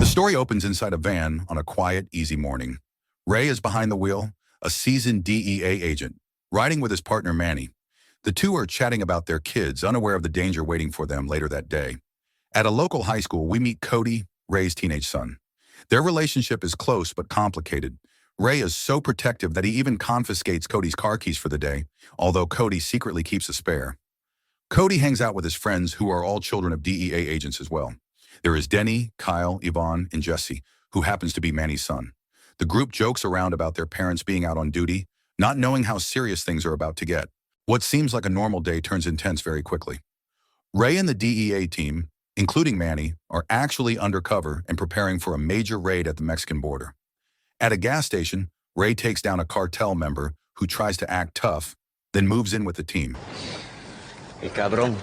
The story opens inside a van on a quiet, easy morning. Ray is behind the wheel, a seasoned DEA agent, riding with his partner Manny. The two are chatting about their kids, unaware of the danger waiting for them later that day. At a local high school, we meet Cody, Ray's teenage son. Their relationship is close but complicated. Ray is so protective that he even confiscates Cody's car keys for the day, although Cody secretly keeps a spare. Cody hangs out with his friends, who are all children of DEA agents as well. There is Denny, Kyle, Yvonne, and Jesse, who happens to be Manny's son. The group jokes around about their parents being out on duty, not knowing how serious things are about to get. What seems like a normal day turns intense very quickly. Ray and the DEA team, including Manny, are actually undercover and preparing for a major raid at the Mexican border. At a gas station, Ray takes down a cartel member who tries to act tough, then moves in with the team. El cabrón.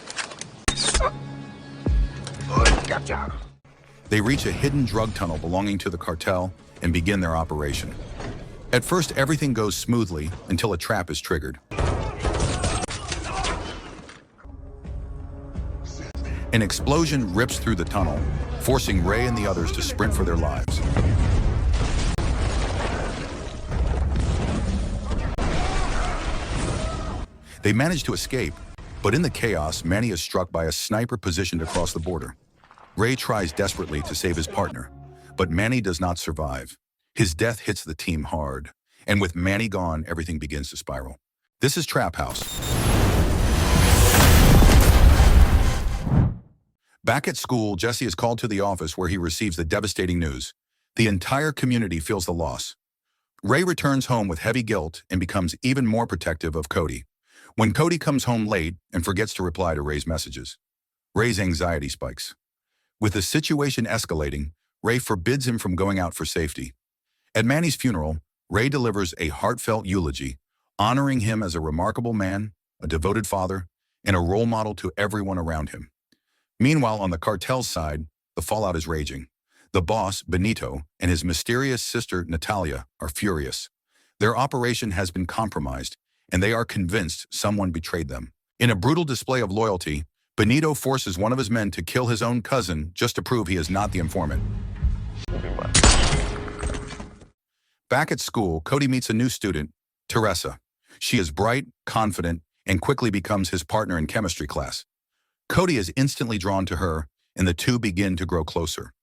They reach a hidden drug tunnel belonging to the cartel and begin their operation. At first, everything goes smoothly until a trap is triggered. An explosion rips through the tunnel, forcing Ray and the others to sprint for their lives. They manage to escape, but in the chaos, Manny is struck by a sniper positioned across the border. Ray tries desperately to save his partner, but Manny does not survive. His death hits the team hard, and with Manny gone, everything begins to spiral. This is Trap House. Back at school, Jesse is called to the office where he receives the devastating news. The entire community feels the loss. Ray returns home with heavy guilt and becomes even more protective of Cody. When Cody comes home late and forgets to reply to Ray's messages, Ray's anxiety spikes. With the situation escalating, Ray forbids him from going out for safety. At Manny's funeral, Ray delivers a heartfelt eulogy, honoring him as a remarkable man, a devoted father, and a role model to everyone around him. Meanwhile, on the cartel's side, the fallout is raging. The boss, Benito, and his mysterious sister, Natalia, are furious. Their operation has been compromised, and they are convinced someone betrayed them. In a brutal display of loyalty, Benito forces one of his men to kill his own cousin just to prove he is not the informant. Back at school, Cody meets a new student, Teresa. She is bright, confident, and quickly becomes his partner in chemistry class. Cody is instantly drawn to her, and the two begin to grow closer.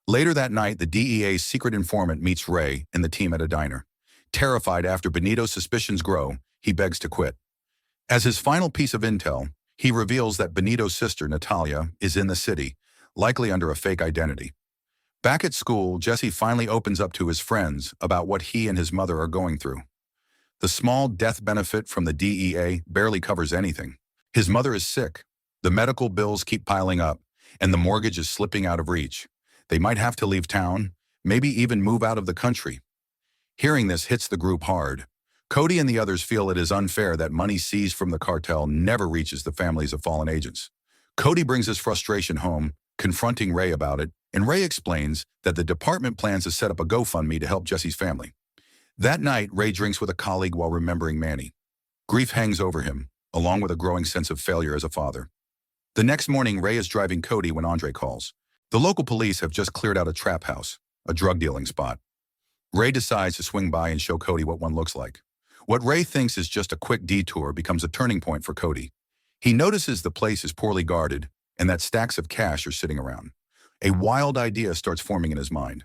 Later that night, the DEA's secret informant meets Ray and the team at a diner. Terrified after Benito's suspicions grow, he begs to quit. As his final piece of intel, he reveals that Benito's sister, Natalia, is in the city, likely under a fake identity. Back at school, Jesse finally opens up to his friends about what he and his mother are going through. The small death benefit from the DEA barely covers anything. His mother is sick, the medical bills keep piling up, and the mortgage is slipping out of reach. They might have to leave town, maybe even move out of the country. Hearing this hits the group hard. Cody and the others feel it is unfair that money seized from the cartel never reaches the families of fallen agents. Cody brings his frustration home, confronting Ray about it, and Ray explains that the department plans to set up a GoFundMe to help Jesse's family. That night, Ray drinks with a colleague while remembering Manny. Grief hangs over him, along with a growing sense of failure as a father. The next morning, Ray is driving Cody when Andre calls. The local police have just cleared out a trap house, a drug dealing spot. Ray decides to swing by and show Cody what one looks like. What Ray thinks is just a quick detour becomes a turning point for Cody. He notices the place is poorly guarded and that stacks of cash are sitting around. A wild idea starts forming in his mind.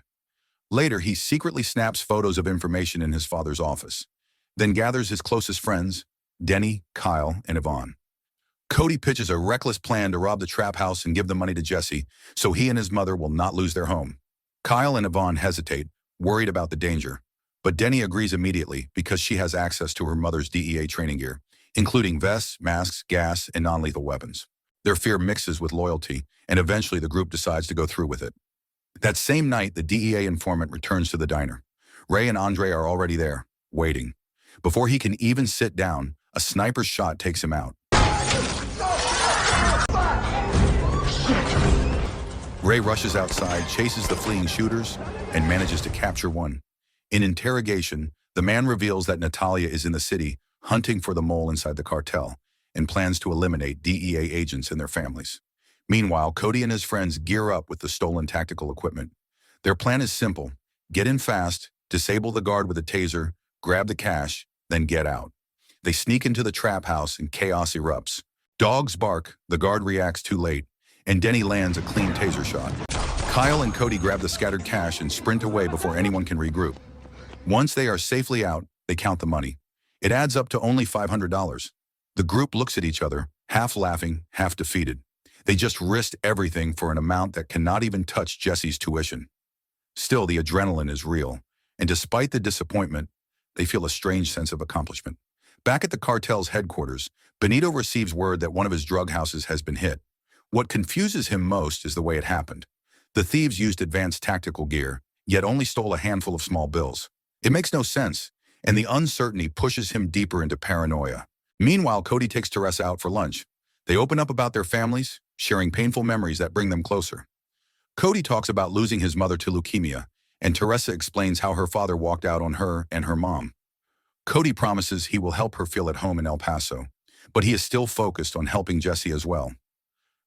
Later, he secretly snaps photos of information in his father's office, then gathers his closest friends, Denny, Kyle, and Yvonne. Cody pitches a reckless plan to rob the trap house and give the money to Jesse so he and his mother will not lose their home. Kyle and Yvonne hesitate, worried about the danger, but Denny agrees immediately because she has access to her mother's DEA training gear, including vests, masks, gas, and non-lethal weapons. Their fear mixes with loyalty, and eventually the group decides to go through with it. That same night, the DEA informant returns to the diner. Ray and Andre are already there, waiting. Before he can even sit down, a sniper shot takes him out. Ray rushes outside, chases the fleeing shooters, and manages to capture one. In interrogation, the man reveals that Natalia is in the city, hunting for the mole inside the cartel, and plans to eliminate DEA agents and their families. Meanwhile, Cody and his friends gear up with the stolen tactical equipment. Their plan is simple. Get in fast, disable the guard with a taser, grab the cash, then get out. They sneak into the trap house and chaos erupts. Dogs bark, the guard reacts too late, and Denny lands a clean taser shot. Kyle and Cody grab the scattered cash and sprint away before anyone can regroup. Once they are safely out, they count the money. It adds up to only $500. The group looks at each other, half laughing, half defeated. They just risked everything for an amount that cannot even touch Jesse's tuition. Still, the adrenaline is real, and despite the disappointment, they feel a strange sense of accomplishment. Back at the cartel's headquarters, Benito receives word that one of his drug houses has been hit. What confuses him most is the way it happened. The thieves used advanced tactical gear, yet only stole a handful of small bills. It makes no sense, and the uncertainty pushes him deeper into paranoia. Meanwhile, Cody takes Teresa out for lunch. They open up about their families, sharing painful memories that bring them closer. Cody talks about losing his mother to leukemia, and Teresa explains how her father walked out on her and her mom. Cody promises he will help her feel at home in El Paso, but he is still focused on helping Jesse as well.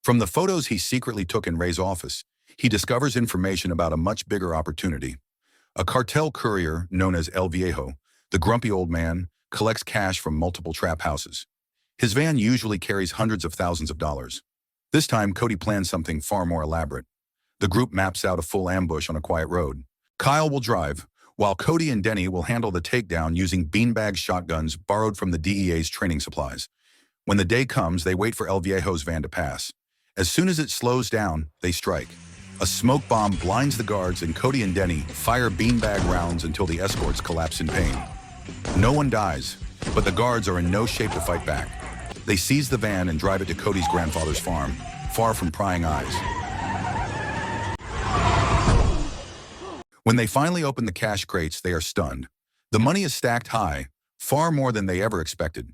From the photos he secretly took in Ray's office, he discovers information about a much bigger opportunity. A cartel courier known as El Viejo, the grumpy old man, collects cash from multiple trap houses. His van usually carries hundreds of thousands of dollars. This time, Cody plans something far more elaborate. The group maps out a full ambush on a quiet road. Kyle will drive, while Cody and Denny will handle the takedown using beanbag shotguns borrowed from the DEA's training supplies. When the day comes, they wait for El Viejo's van to pass. As soon as it slows down, they strike. A smoke bomb blinds the guards, and Cody and Denny fire beanbag rounds until the escorts collapse in pain. No one dies, but the guards are in no shape to fight back. They seize the van and drive it to Cody's grandfather's farm, far from prying eyes. When they finally open the cash crates, they are stunned. The money is stacked high, far more than they ever expected.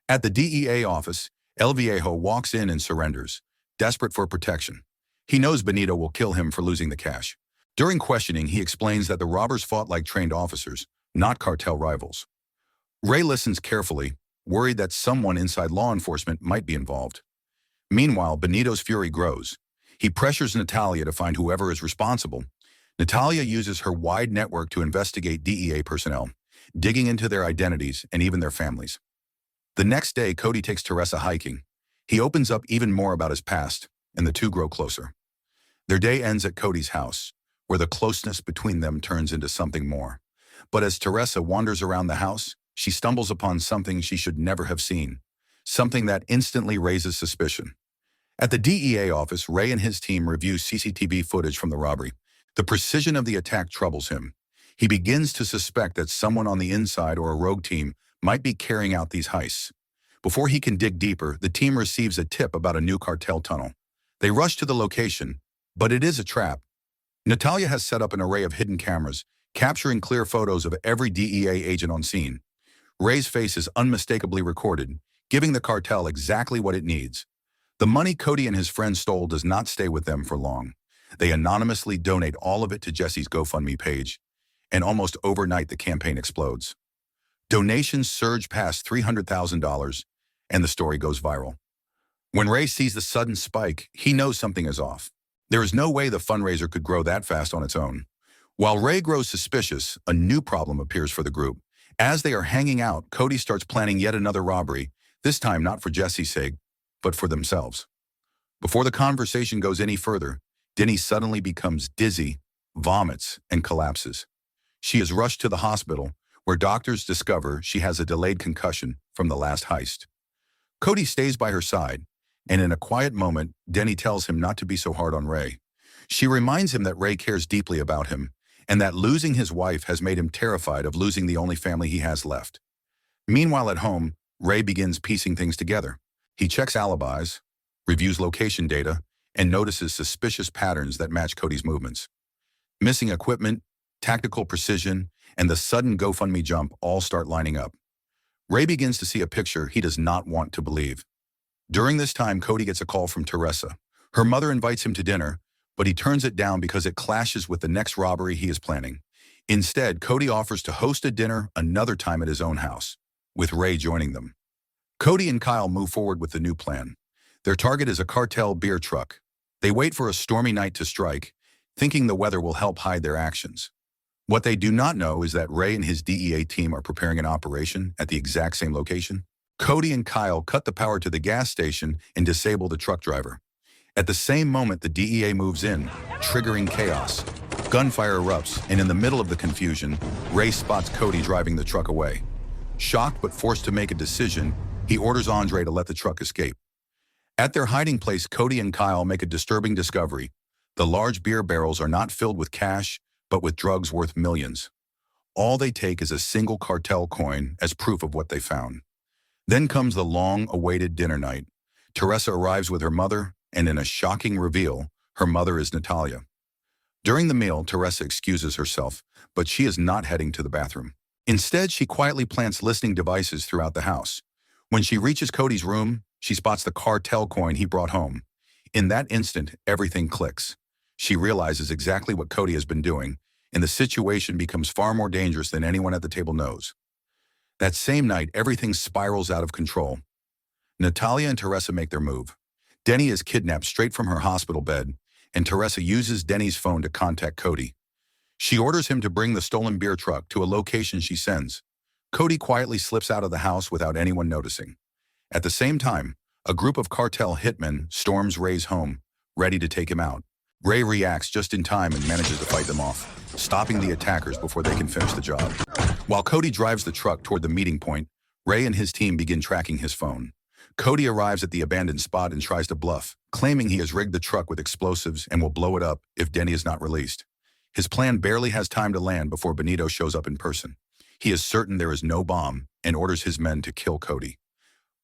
At the DEA office, El Viejo walks in and surrenders, desperate for protection. He knows Benito will kill him for losing the cash. During questioning, he explains that the robbers fought like trained officers, not cartel rivals. Ray listens carefully, worried that someone inside law enforcement might be involved. Meanwhile, Benito's fury grows. He pressures Natalia to find whoever is responsible. Natalia uses her wide network to investigate DEA personnel, digging into their identities and even their families. The next day, Cody takes Teresa hiking. He opens up even more about his past, and the two grow closer. Their day ends at Cody's house, where the closeness between them turns into something more. But as Teresa wanders around the house, she stumbles upon something she should never have seen, something that instantly raises suspicion. At the DEA office, Ray and his team review CCTV footage from the robbery. The precision of the attack troubles him. He begins to suspect that someone on the inside or a rogue team might be carrying out these heists. Before he can dig deeper, the team receives a tip about a new cartel tunnel. They rush to the location, but it is a trap. Natalia has set up an array of hidden cameras, capturing clear photos of every DEA agent on scene. Ray's face is unmistakably recorded, giving the cartel exactly what it needs. The money Cody and his friends stole does not stay with them for long. They anonymously donate all of it to Jesse's GoFundMe page, and almost overnight the campaign explodes. Donations surge past $300,000, and the story goes viral. When Ray sees the sudden spike, he knows something is off. There is no way the fundraiser could grow that fast on its own. While Ray grows suspicious, a new problem appears for the group. As they are hanging out, Cody starts planning yet another robbery, this time not for Jesse's sake, but for themselves. Before the conversation goes any further, Denny suddenly becomes dizzy, vomits, and collapses. She is rushed to the hospital, where doctors discover she has a delayed concussion from the last heist. Cody stays by her side, and in a quiet moment, Denny tells him not to be so hard on Ray. She reminds him that Ray cares deeply about him, and that losing his wife has made him terrified of losing the only family he has left. Meanwhile at home, Ray begins piecing things together. He checks alibis, reviews location data, and notices suspicious patterns that match Cody's movements. Missing equipment, tactical precision, and the sudden GoFundMe jump all start lining up. Ray begins to see a picture he does not want to believe. During this time, Cody gets a call from Teresa. Her mother invites him to dinner, but he turns it down because it clashes with the next robbery he is planning. Instead, Cody offers to host a dinner another time at his own house, with Ray joining them. Cody and Kyle move forward with the new plan. Their target is a cartel beer truck. They wait for a stormy night to strike, thinking the weather will help hide their actions. What they do not know is that Ray and his DEA team are preparing an operation at the exact same location. Cody and Kyle cut the power to the gas station and disable the truck driver. At the same moment, the DEA moves in, triggering chaos. Gunfire erupts, and in the middle of the confusion, Ray spots Cody driving the truck away. Shocked but forced to make a decision, he orders Andre to let the truck escape. At their hiding place, Cody and Kyle make a disturbing discovery. The large beer barrels are not filled with cash, but with drugs worth millions. All they take is a single cartel coin as proof of what they found. Then comes the long-awaited dinner night. Teresa arrives with her mother, and in a shocking reveal, her mother is Natalia. During the meal, Teresa excuses herself, but she is not heading to the bathroom. Instead, she quietly plants listening devices throughout the house. When she reaches Cody's room, she spots the cartel coin he brought home. In that instant, everything clicks. She realizes exactly what Cody has been doing, and the situation becomes far more dangerous than anyone at the table knows. That same night, everything spirals out of control. Natalia and Teresa make their move. Denny is kidnapped straight from her hospital bed, and Teresa uses Denny's phone to contact Cody. She orders him to bring the stolen beer truck to a location she sends. Cody quietly slips out of the house without anyone noticing. At the same time, a group of cartel hitmen storms Ray's home, ready to take him out. Ray reacts just in time and manages to fight them off, stopping the attackers before they can finish the job. While Cody drives the truck toward the meeting point, Ray and his team begin tracking his phone. Cody arrives at the abandoned spot and tries to bluff, claiming he has rigged the truck with explosives and will blow it up if Denny is not released. His plan barely has time to land before Benito shows up in person. He is certain there is no bomb and orders his men to kill Cody.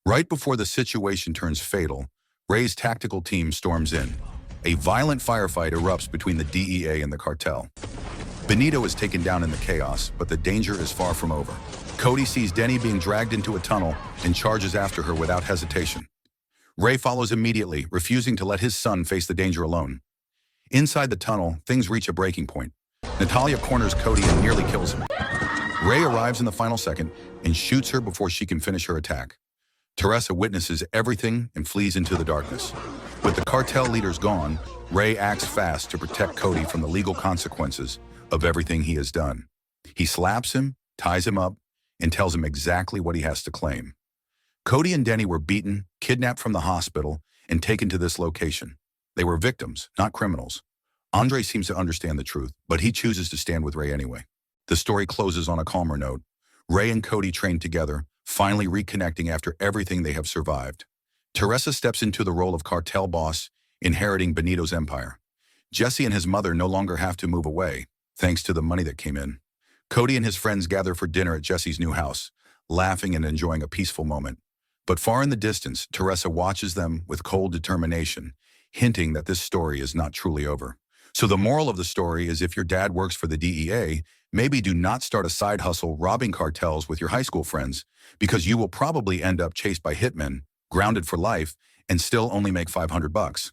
Right before the situation turns fatal, Ray's tactical team storms in. A violent firefight erupts between the DEA and the cartel. Benito is taken down in the chaos, but the danger is far from over. Cody sees Denny being dragged into a tunnel and charges after her without hesitation. Ray follows immediately, refusing to let his son face the danger alone. Inside the tunnel, things reach a breaking point. Natalia corners Cody and nearly kills him. Ray arrives in the final second and shoots her before she can finish her attack. Teresa witnesses everything and flees into the darkness. With the cartel leaders gone, Ray acts fast to protect Cody from the legal consequences of everything he has done. He slaps him, ties him up, and tells him exactly what he has to claim. Cody and Denny were beaten, kidnapped from the hospital, and taken to this location. They were victims, not criminals. Andre seems to understand the truth, but he chooses to stand with Ray anyway. The story closes on a calmer note. Ray and Cody train together, finally reconnecting after everything they have survived. Teresa steps into the role of cartel boss, inheriting Benito's empire. Jesse and his mother no longer have to move away, thanks to the money that came in. Cody and his friends gather for dinner at Jesse's new house, laughing and enjoying a peaceful moment. But far in the distance, Teresa watches them with cold determination, hinting that this story is not truly over. So the moral of the story is, if your dad works for the DEA, maybe do not start a side hustle robbing cartels with your high school friends, because you will probably end up chased by hitmen, grounded for life, and still only make $500.